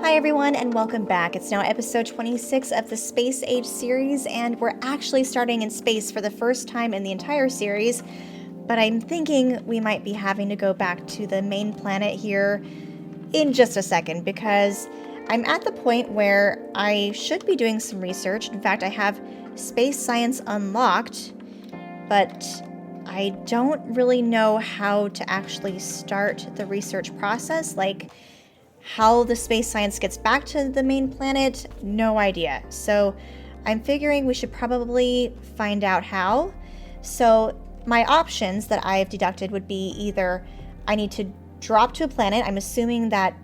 Hi everyone and welcome back. It's now episode 26 of the Space Age series and we're actually starting in space for the first time in the entire series, but I'm thinking we might be having to go back to the main planet here in just a second because I'm at the point where I should be doing some research. In fact, I have space science unlocked, but I don't really know how to actually start the research process, like how the space science gets back to the main planet, no idea. So I'm figuring we should probably find out how. So my options that I've deducted would be either I need to drop to a planet, I'm assuming that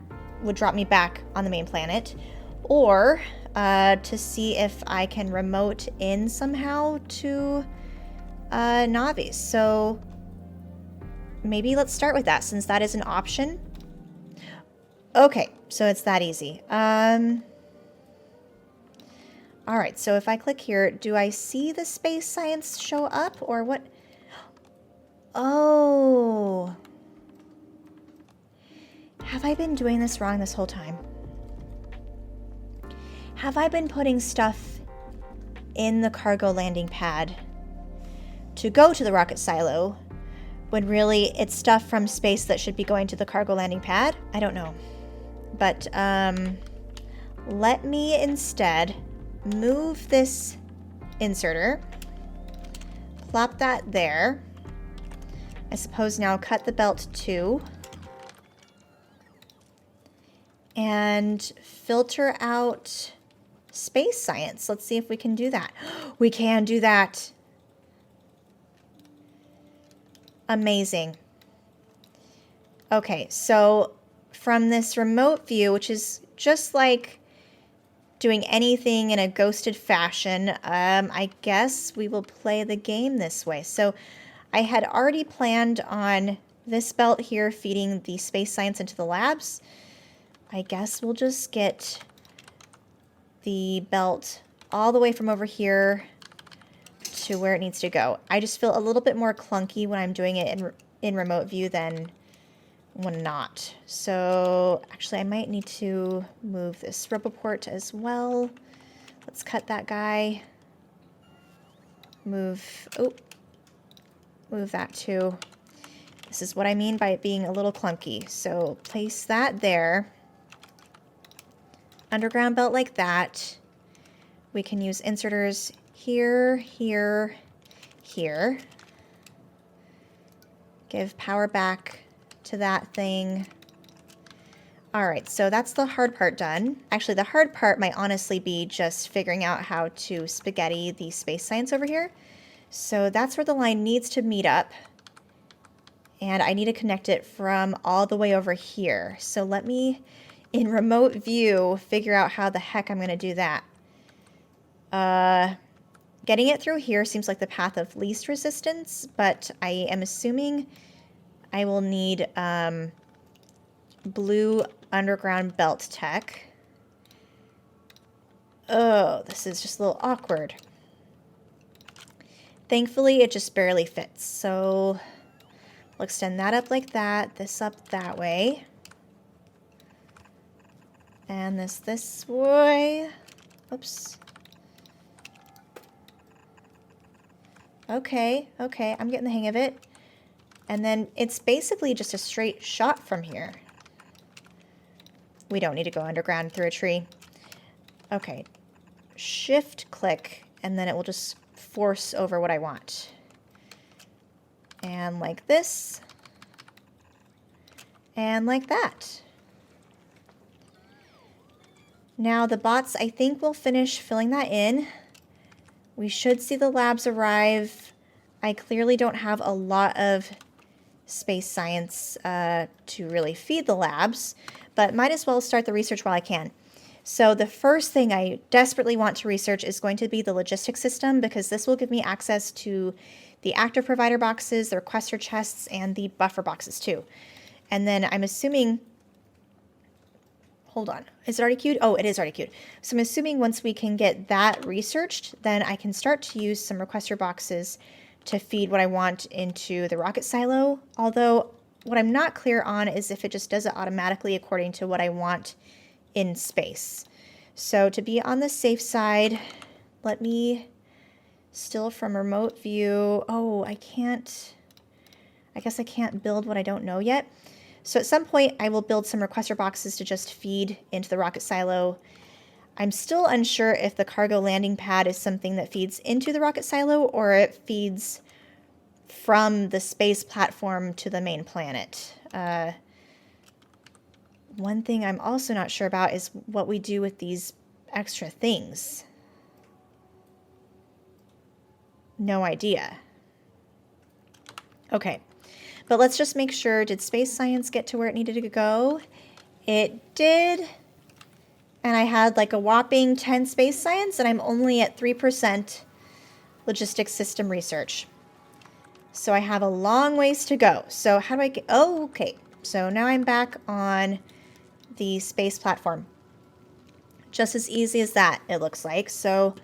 would drop me back on the main planet, or to see if I can remote in somehow to Nauvis. So maybe let's start with that since that is an option. Okay, so it's that easy. All right, so if I click here, do I see the space science show up or what? Oh. Have I been doing this wrong this whole time? Have I been putting stuff in the cargo landing pad to go to the rocket silo when really it's stuff from space that should be going to the cargo landing pad? I don't know. But let me instead move this inserter, plop that there. I suppose now cut the belt too. And filter out space science. Let's see if we can do that. We can do that. Amazing. Okay, so from this remote view, which is just like doing anything in a ghosted fashion, I guess we will play the game this way. So I had already planned on this belt here feeding the space science into the labs. I guess we'll just get the belt all the way from over here to where it needs to go. I just feel a little bit more clunky when I'm doing it in remote view than when not. So actually I might need to move this roboport as well. Let's cut that guy. Move that too. This is what I mean by it being a little clunky. So place that there. Underground belt like that. We can use inserters here, here, here. Give power back to that thing. All right, so that's the hard part done. Actually, the hard part might honestly be just figuring out how to spaghetti the space science over here. So that's where the line needs to meet up. And I need to connect it from all the way over here. So let me, in remote view, figure out how the heck I'm gonna do that. Getting it through here seems like the path of least resistance, but I am assuming I will need blue underground belt tech. Oh, this is just a little awkward. Thankfully, it just barely fits. So we'll extend that up like that, this up that way. And this way. Oops. Okay, I'm getting the hang of it. And then it's basically just a straight shot from here. We don't need to go underground through a tree. Okay, shift click, and then it will just force over what I want. And like this. And like that. Now the bots, I think, will finish filling that in. We should see the labs arrive. I clearly don't have a lot of space science to really feed the labs, but might as well start the research while I can. So the first thing I desperately want to research is going to be the logistics system, because this will give me access to the active provider boxes, the requester chests, and the buffer boxes too. And then I'm assuming, hold on, is it already queued? Oh, it is already queued. So I'm assuming once we can get that researched, then I can start to use some requester boxes to feed what I want into the rocket silo. Although what I'm not clear on is if it just does it automatically according to what I want in space. So to be on the safe side, let me still from remote view. Oh, I guess I can't build what I don't know yet. So at some point I will build some requester boxes to just feed into the rocket silo. I'm still unsure if the cargo landing pad is something that feeds into the rocket silo or it feeds from the space platform to the main planet. One thing I'm also not sure about is what we do with these extra things. No idea. Okay, but let's just make sure, did space science get to where it needed to go? It did. And I had like a whopping 10 space science, and I'm only at 3% logistics system research. So I have a long ways to go. So how do I get, oh, okay. So now I'm back on the space platform. Just as easy as that, it looks like. So,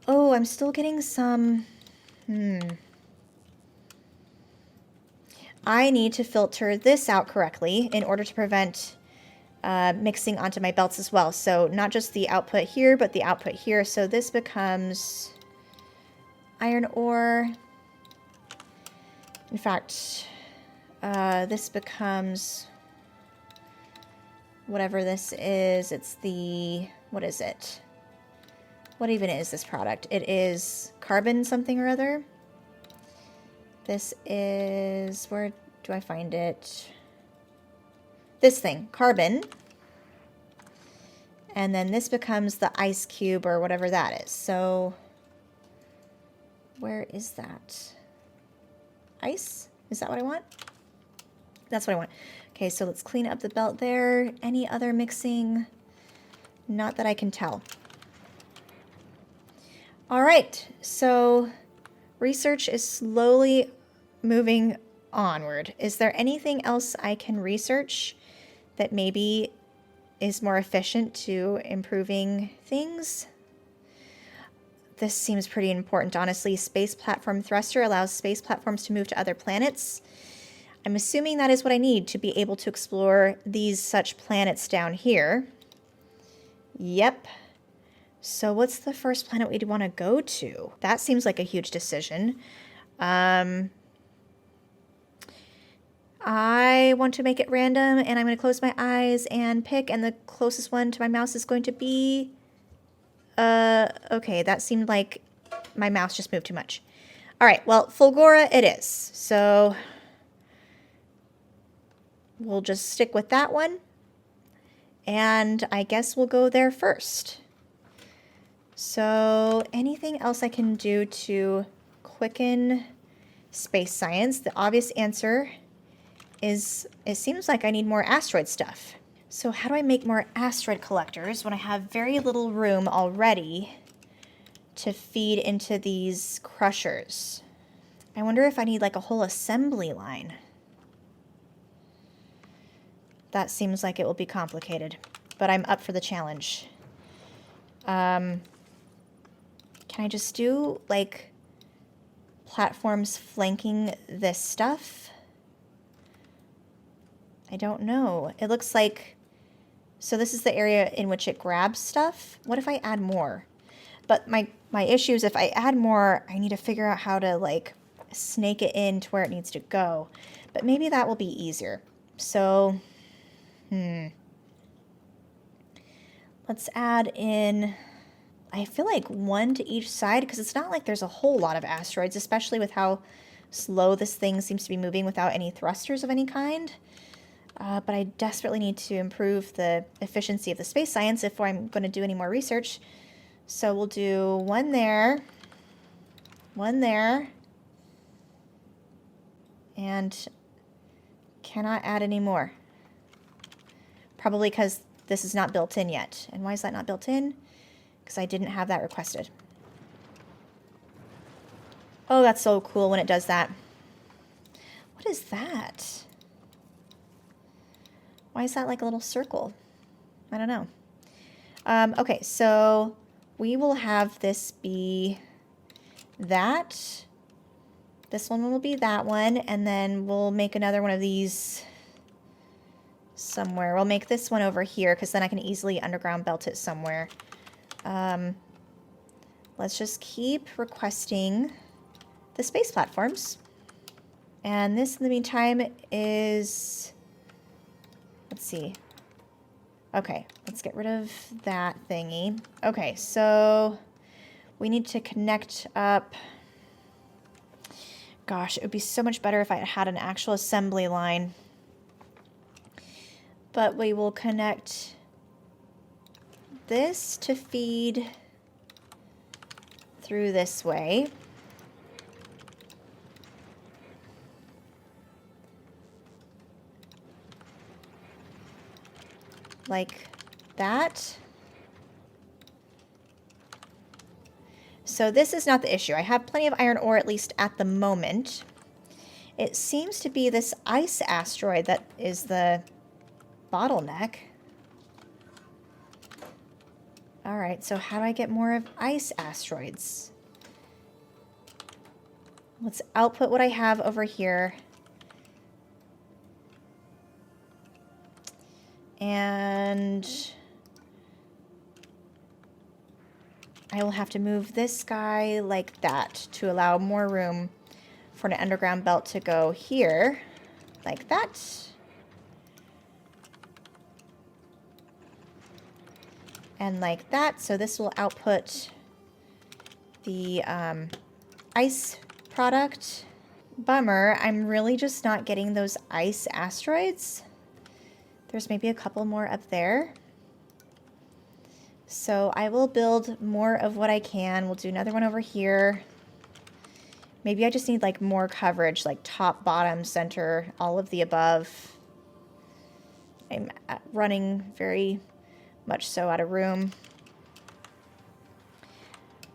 oh, I'm still getting some, I need to filter this out correctly in order to prevent mixing onto my belts as well. So not just the output here, but the output here. So this becomes iron ore. In fact, this becomes whatever this is. It's the, what is it? What even is this product? It is carbon something or other. This is, where do I find it? This thing, carbon. And then this becomes the ice cube or whatever that is. So where is that? Ice? Is that what I want? That's what I want. Okay, so let's clean up the belt there. Any other mixing? Not that I can tell. All right, so research is slowly moving onward. Is there anything else I can research that maybe is more efficient to improving things? This seems pretty important, honestly. Space platform thruster allows space platforms to move to other planets. I'm assuming that is what I need to be able to explore these such planets down here. Yep. So what's the first planet we'd want to go to? That seems like a huge decision. I want to make it random, and I'm going to close my eyes and pick, and the closest one to my mouse is going to be... okay, that seemed like my mouse just moved too much. All right, well, Fulgora it is. So we'll just stick with that one, and I guess we'll go there first. So anything else I can do to quicken space science? The obvious answer is it seems like I need more asteroid stuff. So how do I make more asteroid collectors when I have very little room already to feed into these crushers? I wonder if I need like a whole assembly line. That seems like it will be complicated, but I'm up for the challenge. Can I just do like platforms flanking this stuff? I don't know. It looks like, so this is the area in which it grabs stuff. What if I add more? But my issue is if I add more, I need to figure out how to like snake it in to where it needs to go. But maybe that will be easier. So, let's add in, I feel like one to each side, because it's not like there's a whole lot of asteroids, especially with how slow this thing seems to be moving without any thrusters of any kind. But I desperately need to improve the efficiency of the space science if I'm going to do any more research. So we'll do one there, and cannot add any more. Probably because this is not built in yet. And why is that not built in? Because I didn't have that requested. Oh, that's so cool when it does that. What is that? Why is that like a little circle? I don't know. Okay, so we will have this be that. This one will be that one, and then we'll make another one of these somewhere. We'll make this one over here because then I can easily underground belt it somewhere. Let's just keep requesting the space platforms. And this, in the meantime, is... Let's see. Okay, let's get rid of that thingy. Okay, so we need to connect up... Gosh, it would be so much better if I had an actual assembly line. But we will connect this to feed through this way. Like that. So this is not the issue. I have plenty of iron ore, at least at the moment. It seems to be this ice asteroid that is the bottleneck. All right, so how do I get more of ice asteroids? Let's output what I have over here. And I will have to move this guy like that to allow more room for an underground belt to go here, like that. And like that, so this will output the ice product. Bummer, I'm really just not getting those ice asteroids. There's maybe a couple more up there. So I will build more of what I can. We'll do another one over here. Maybe I just need like more coverage, like top, bottom, center, all of the above. I'm running very much so out of room.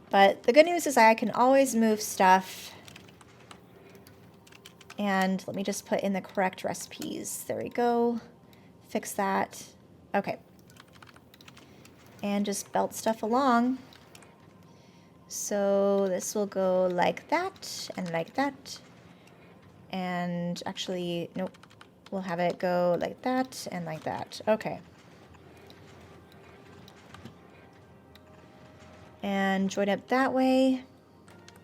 But the good news is I can always move stuff. And let me just put in the correct recipes. There we go. Fix that. Okay. And just belt stuff along. So this will go like that and like that. And actually, nope. We'll have it go like that and like that. Okay. And join up that way.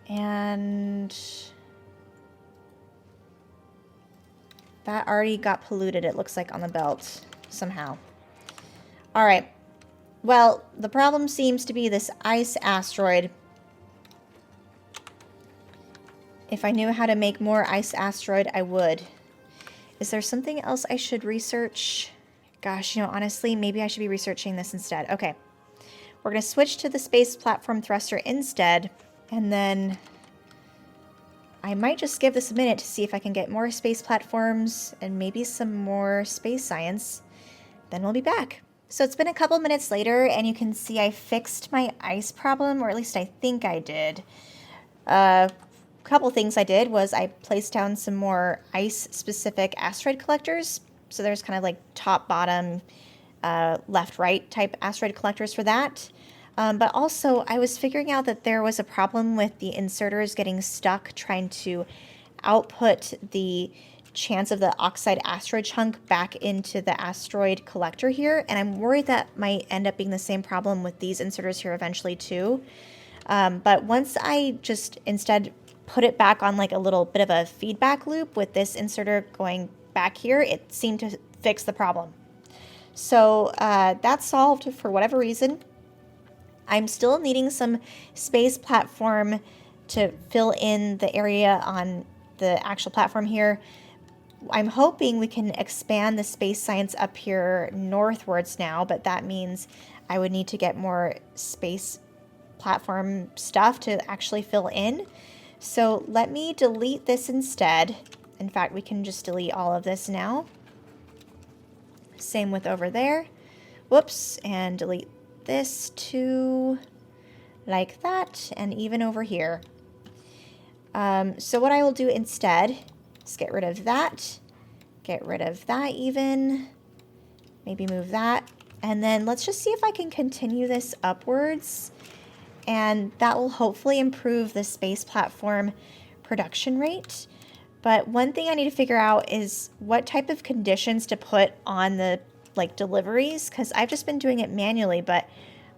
And that already got polluted, it looks like, on the belt somehow. All right. Well, the problem seems to be this ice asteroid. If I knew how to make more ice asteroid, I would. Is there something else I should research? Gosh, you know, honestly, maybe I should be researching this instead. Okay. We're going to switch to the space platform thruster instead. And then I might just give this a minute to see if I can get more space platforms and maybe some more space science. Then we'll be back. So it's been a couple minutes later, and you can see I fixed my ice problem, or at least I think I did. A couple things I did was I placed down some more ice-specific asteroid collectors. So there's kind of like top, bottom, left, right type asteroid collectors for that. But also I was figuring out that there was a problem with the inserters getting stuck trying to output the chance of the oxide asteroid chunk back into the asteroid collector here. And I'm worried that might end up being the same problem with these inserters here eventually too. But once I just instead put it back on like a little bit of a feedback loop with this inserter going back here, it seemed to fix the problem. So that's solved for whatever reason. I'm still needing some space platform to fill in the area on the actual platform here. I'm hoping we can expand the space science up here northwards now, but that means I would need to get more space platform stuff to actually fill in. So let me delete this instead. In fact, we can just delete all of this now. Same with over there. Whoops, and delete this too, like that, and even over here. So what I will do instead is get rid of that even, maybe move that, and then let's just see if I can continue this upwards, and that will hopefully improve the space platform production rate. But one thing I need to figure out is what type of conditions to put on the like deliveries, because I've just been doing it manually, but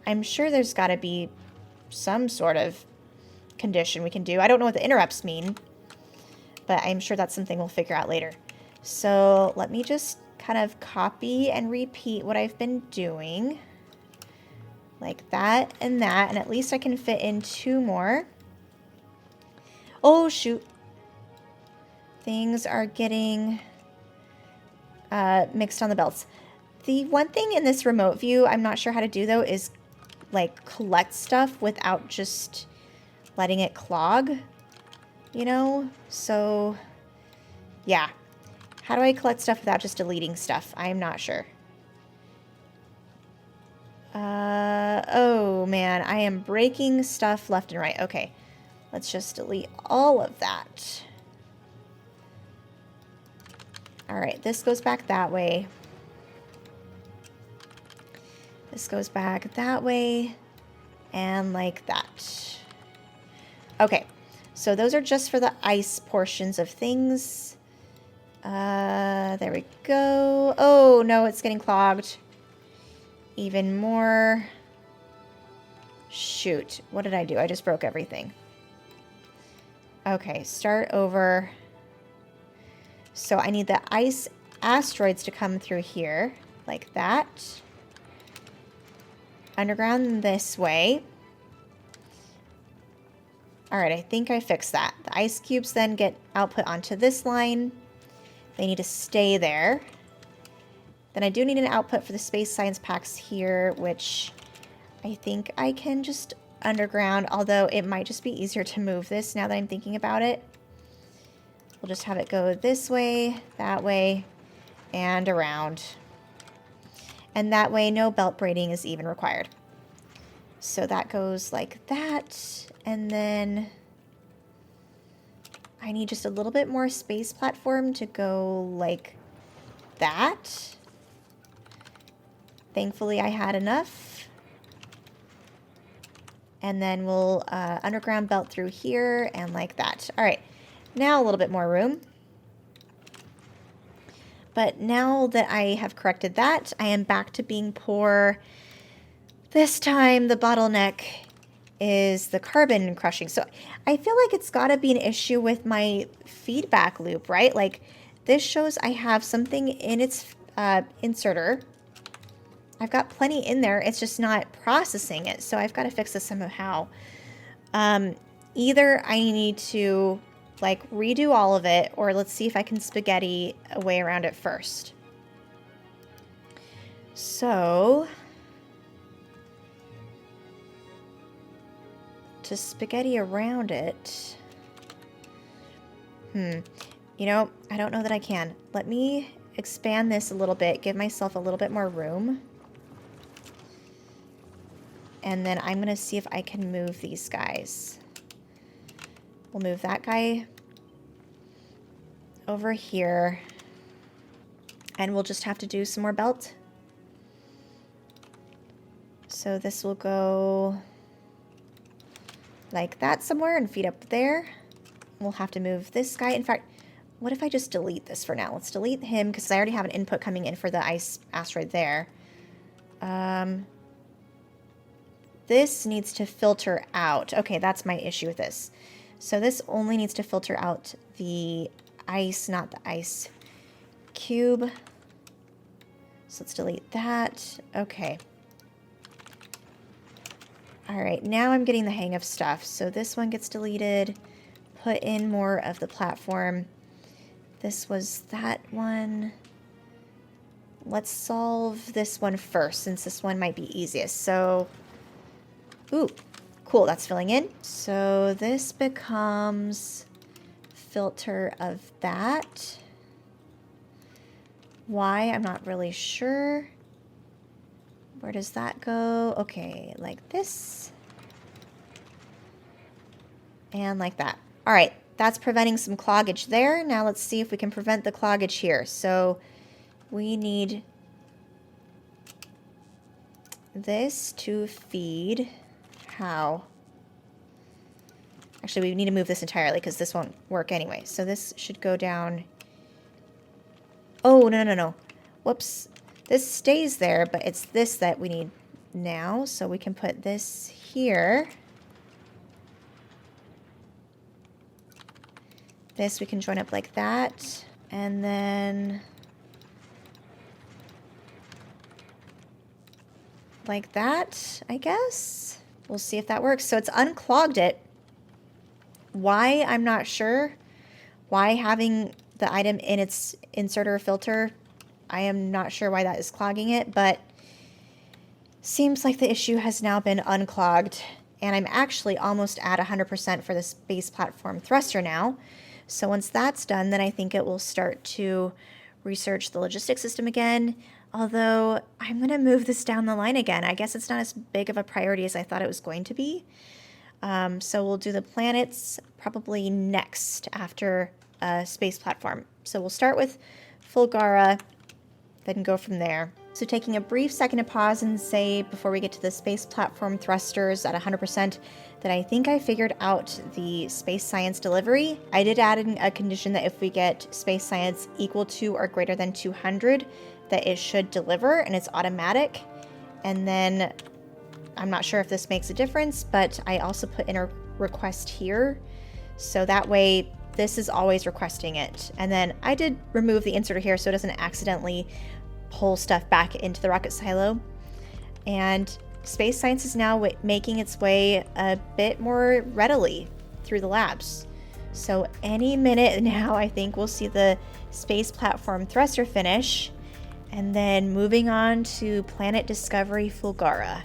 I'm sure there's got to be some sort of condition we can do. I don't know what the interrupts mean, but I'm sure that's something we'll figure out later. So let me just kind of copy and repeat what I've been doing. Like that, and at least I can fit in 2 more. Oh, shoot. Things are getting mixed on the belts. The one thing in this remote view I'm not sure how to do, though, is like collect stuff without just letting it clog, you know? So, yeah. How do I collect stuff without just deleting stuff? I'm not sure. Oh man, I am breaking stuff left and right. Okay, let's just delete all of that. All right, this goes back that way. This goes back that way, and like that. Okay, so those are just for the ice portions of things. There we go. Oh no, it's getting clogged. Even more. Shoot, what did I do? I just broke everything. Okay, start over. So I need the ice asteroids to come through here, like that. Underground this way. Alright, I think I fixed that. The ice cubes then get output onto this line. They need to stay there. Then I do need an output for the space science packs here, which I think I can just underground, although it might just be easier to move this now that I'm thinking about it. We'll just have it go this way, and around. And that way no belt braiding is even required. So that goes like that, and then I need just a little bit more space platform to go like that. Thankfully I had enough. And then we'll underground belt through here and like that. All right, now a little bit more room. But now that I have corrected that, I am back to being poor. This time the bottleneck is the carbon crushing. So I feel like it's got to be an issue with my feedback loop, right? Like this shows I have something in its inserter. I've got plenty in there. It's just not processing it. So I've got to fix this somehow. Either I need to like redo all of it, or let's see if I can spaghetti a way around it first. So to spaghetti around it, you know, I don't know that I can. Let me expand this a little bit, give myself a little bit more room. And then I'm going to see if I can move these guys. We'll move that guy over here. And we'll just have to do some more belt. So this will go like that somewhere and feed up there. We'll have to move this guy. In fact, what if I just delete this for now? Let's delete him because I already have an input coming in for the ice asteroid there. This needs to filter out. Okay, that's my issue with this. So this only needs to filter out the ice, not the ice cube. So let's delete that. Okay. All right, now I'm getting the hang of stuff. So this one gets deleted. Put in more of the platform. This was that one. Let's solve this one first, since this one might be easiest. So, ooh, cool, that's filling in. So this becomes filter of that. Why? I'm not really sure. Where does that go? Okay, like this. And like that. All right, that's preventing some cloggage there. Now let's see if we can prevent the cloggage here. So we need this to feed how? Actually, we need to move this entirely because this won't work anyway. So this should go down. Oh, no. Whoops. This stays there, but it's this that we need now. So we can put this here. This we can join up like that. And then like that, I guess. We'll see if that works. So it's unclogged it. Why? I'm not sure. Why having the item in its inserter filter, I am not sure why that is clogging it, but seems like the issue has now been unclogged, and I'm actually almost at 100% for the space platform thruster now. So once that's done, then I think it will start to research the logistics system again, although I'm going to move this down the line again. I guess it's not as big of a priority as I thought it was going to be. So we'll do the planets probably next after space platform. So we'll start with Fulgara, then go from there. So taking a brief second to pause and say before we get to the space platform thrusters at 100% that I think I figured out the space science delivery. I did add in a condition that if we get space science equal to or greater than 200, that it should deliver, and it's automatic. And then I'm not sure if this makes a difference, but I also put in a request here. So that way this is always requesting it. And then I did remove the inserter here so it doesn't accidentally pull stuff back into the rocket silo. And space science is now making its way a bit more readily through the labs. So any minute now, I think we'll see the space platform thruster finish, and then moving on to planet discovery Fulgara.